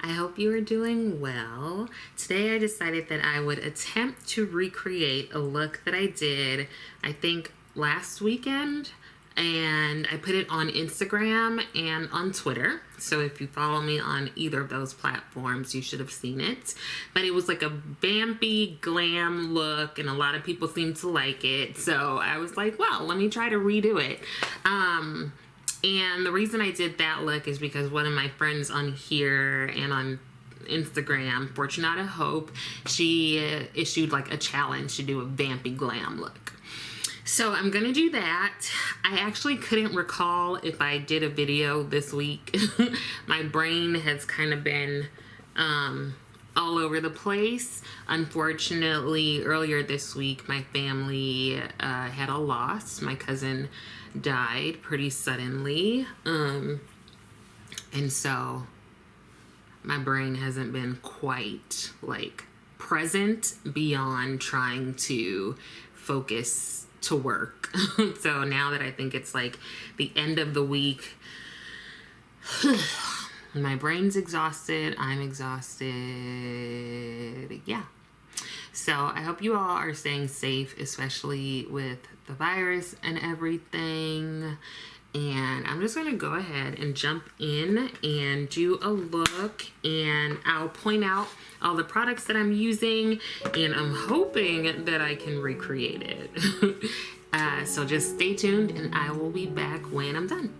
I hope you are doing well. Today I decided that I would attempt to recreate a look that I did, I think, last weekend. And I put it on Instagram and on Twitter. So if you follow me on either of those platforms, you should have seen it. But it was like a vampy glam look, and a lot of people seemed to like it. So I was like, well, let me try to redo it. And the reason I did that look is because one of my friends on here and on Instagram, Fortunada Hope, she issued like a challenge to do a vampy glam look. So I'm gonna do that. I actually couldn't recall if I did a video this week. My brain has kind of been all over the place. Unfortunately, earlier this week, my family had a loss. My cousin died pretty suddenly. And so my brain hasn't been quite like present beyond trying to focus to work. So now that I think it's like the end of the week, my brain's exhausted, I'm exhausted. Yeah. So I hope you all are staying safe, especially with the virus and everything. And I'm just going to go ahead and jump in and do a look, and I'll point out all the products that I'm using, and I'm hoping that I can recreate it. So just stay tuned and I will be back when I'm done.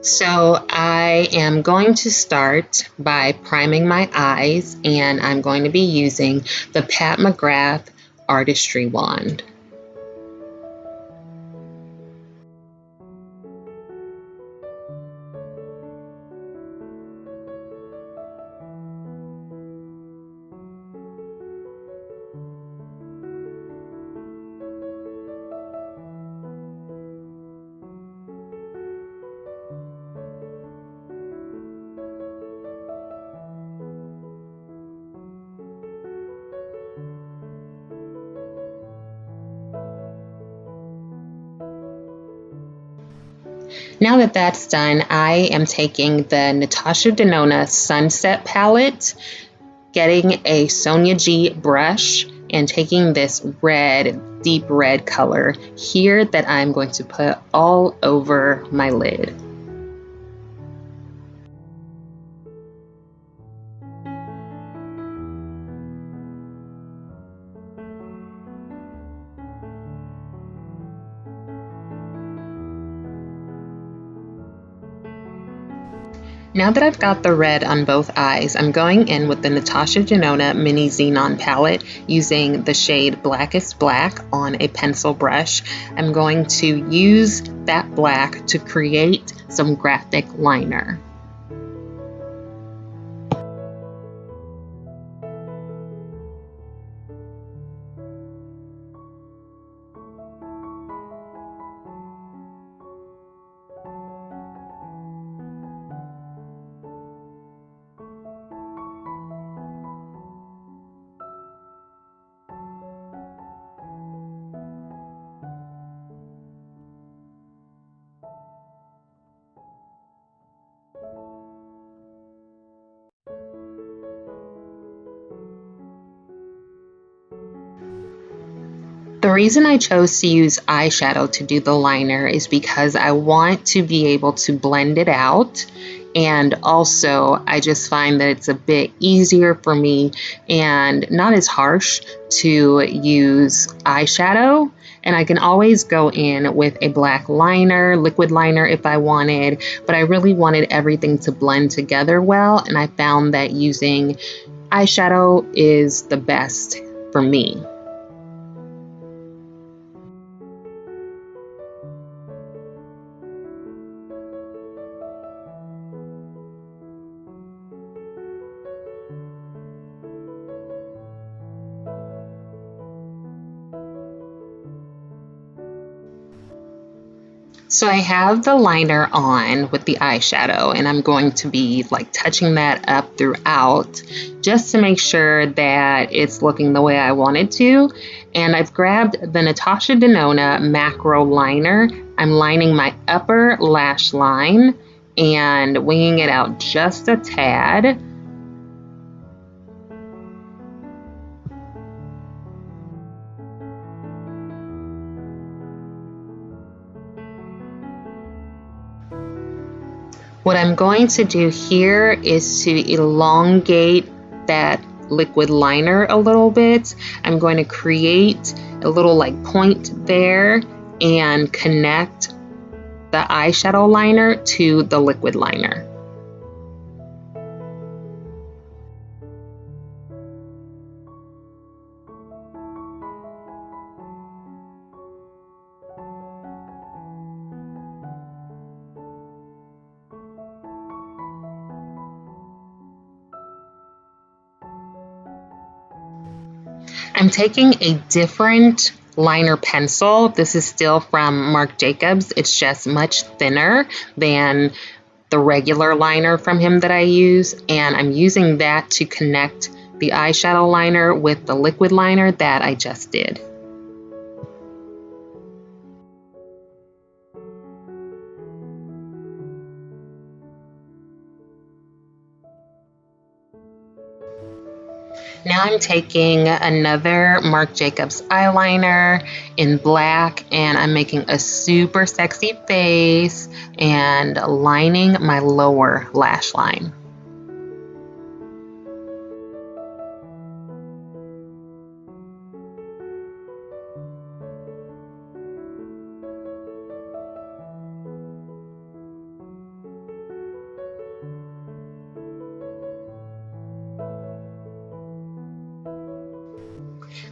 So I am going to start by priming my eyes, and I'm going to be using the McGrath Artistry wand. Now that that's done, I am taking the Natasha Denona Sunset palette, getting a Sonia G brush, and taking this red, deep red color here that I'm going to put all over my lid. Now that I've got the red on both eyes, I'm going in with the Natasha Denona Mini Xenon palette using the shade Blackest Black on a pencil brush. I'm going to use that black to create some graphic liner. The reason I chose to use eyeshadow to do the liner is because I want to be able to blend it out, and also I just find that it's a bit easier for me and not as harsh to use eyeshadow, and I can always go in with a black liner, liquid liner if I wanted, but I really wanted everything to blend together well, and I found that using eyeshadow is the best for me. So I have the liner on with the eyeshadow, and I'm going to be like touching that up throughout just to make sure that it's looking the way I want it to. And I've grabbed the Natasha Denona macro liner. I'm lining my upper lash line, and winging it out just a tad. What I'm going to do here is to elongate that liquid liner a little bit. I'm going to create a little like point there and connect the eyeshadow liner to the liquid liner. I'm taking a different liner pencil. This is still from Marc Jacobs. It's just much thinner than the regular liner from him that I use, and I'm using that to connect the eyeshadow liner with the liquid liner that I just did. Now I'm taking another Marc Jacobs eyeliner in black, and I'm making a super sexy face and lining my lower lash line.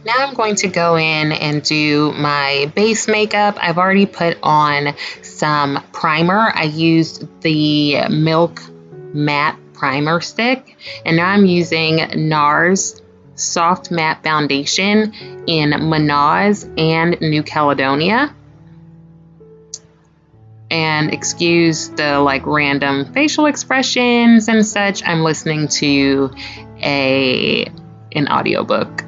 Now I'm going to go in and do my base makeup. I've already put on some primer. I used the Milk Matte Primer Stick, and now I'm using Nars Soft Matte Foundation in Manaus and New Caledonia. And excuse the like random facial expressions and such. I'm listening to an audiobook.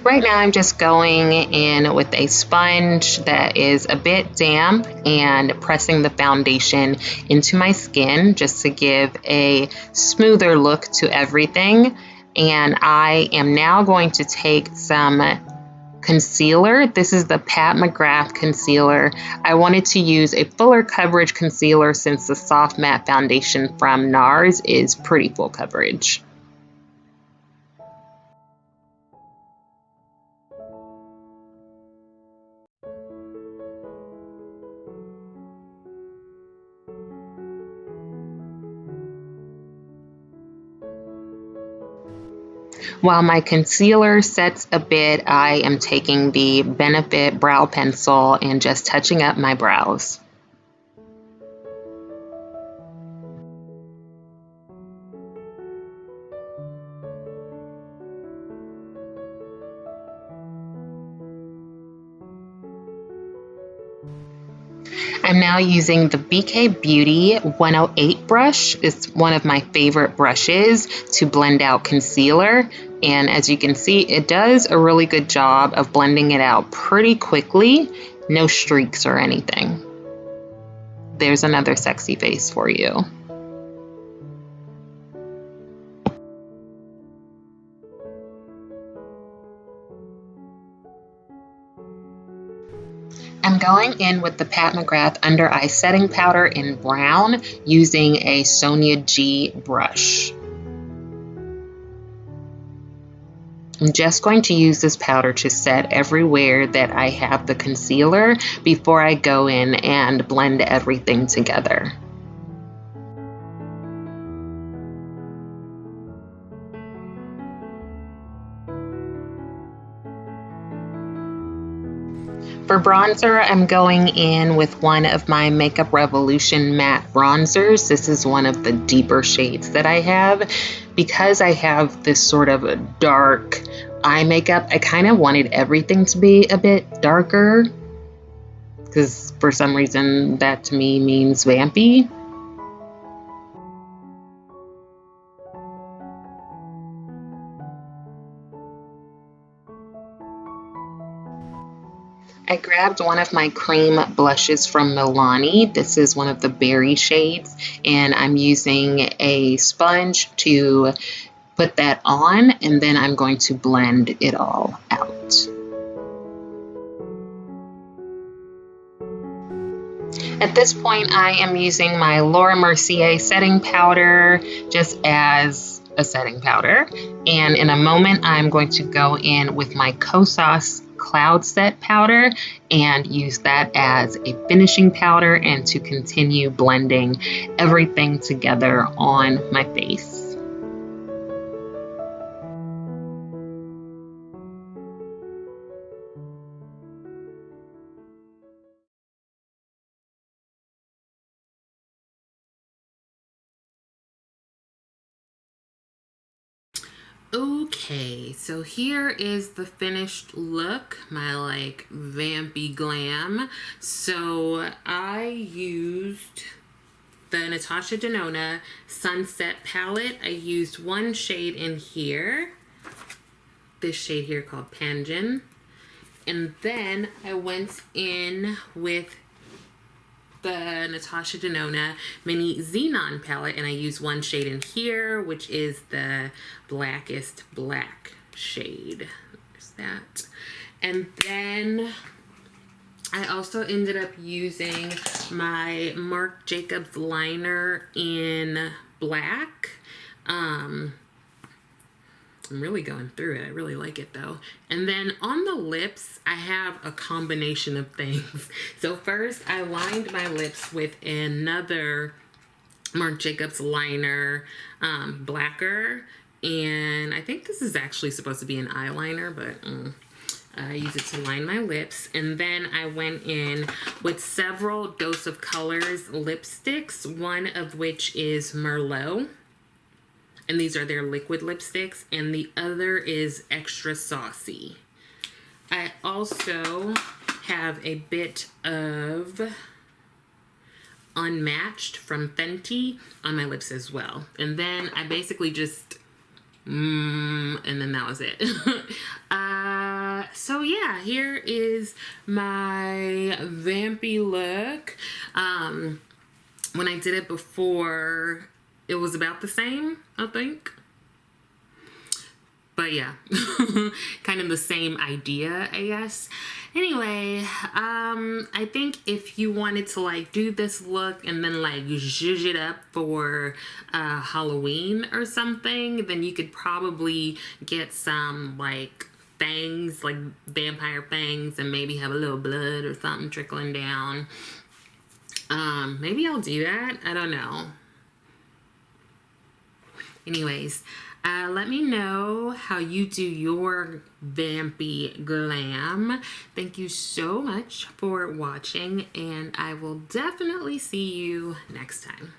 Right now I'm just going in with a sponge that is a bit damp and pressing the foundation into my skin just to give a smoother look to everything. And I am now going to take some concealer. This is the Pat McGrath concealer. I wanted to use a fuller coverage concealer since the soft matte foundation from Nars is pretty full coverage. While my concealer sets a bit, I am taking the Benefit brow pencil and just touching up my brows. I'm now using the BK Beauty 108 brush. It's one of my favorite brushes to blend out concealer. And as you can see, it does a really good job of blending it out pretty quickly. No streaks or anything. There's another sexy face for you. I'm going in with the Pat McGrath Under Eye Setting Powder in brown using a Sonia G brush. I'm just going to use this powder to set everywhere that I have the concealer before I go in and blend everything together. For bronzer, I'm going in with one of my Makeup Revolution matte bronzers. This is one of the deeper shades that I have. Because I have this sort of a dark eye makeup, I kind of wanted everything to be a bit darker. because for some reason that to me means vampy. I grabbed one of my cream blushes from Milani. This is one of the berry shades, and I'm using a sponge to put that on, and then I'm going to blend it all out. At this point, I am using my Laura Mercier setting powder just as a setting powder. And in a moment, I'm going to go in with my Kosas Cloud Set powder and use that as a finishing powder and to continue blending everything together on my face. Okay, so here is the finished look, my like vampy glam. So I used the Natasha Denona Sunset palette. I used one shade in here, this shade here called Panjin. And then I went in with the Natasha Denona mini xenon palette, and I use one shade in here, which is the blackest black shade. There's that. And then I also ended up using my Marc Jacobs liner in black. I'm really going through it. I really like it though. And then on the lips, I have a combination of things. So first I lined my lips with another Marc Jacobs liner, Blacquer. And I think this is actually supposed to be an eyeliner, but I use it to line my lips. And then I went in with several Dose of Colors lipsticks, one of which is Merlot. And these are their liquid lipsticks, and the other is Extra Saucy. I also have a bit of Unmatched from Fenty on my lips as well. And then I basically just, and then that was it. So yeah, here is my vampy look. When I did it before, it was about the same, I think. But yeah, kind of the same idea, I guess. Anyway, I think if you wanted to like do this look and then like zhuzh it up for Halloween or something, then you could probably get some like fangs, like vampire fangs, and maybe have a little blood or something trickling down. Maybe I'll do that. I don't know. Anyways, let me know how you do your vampy glam. Thank you so much for watching, and I will definitely see you next time.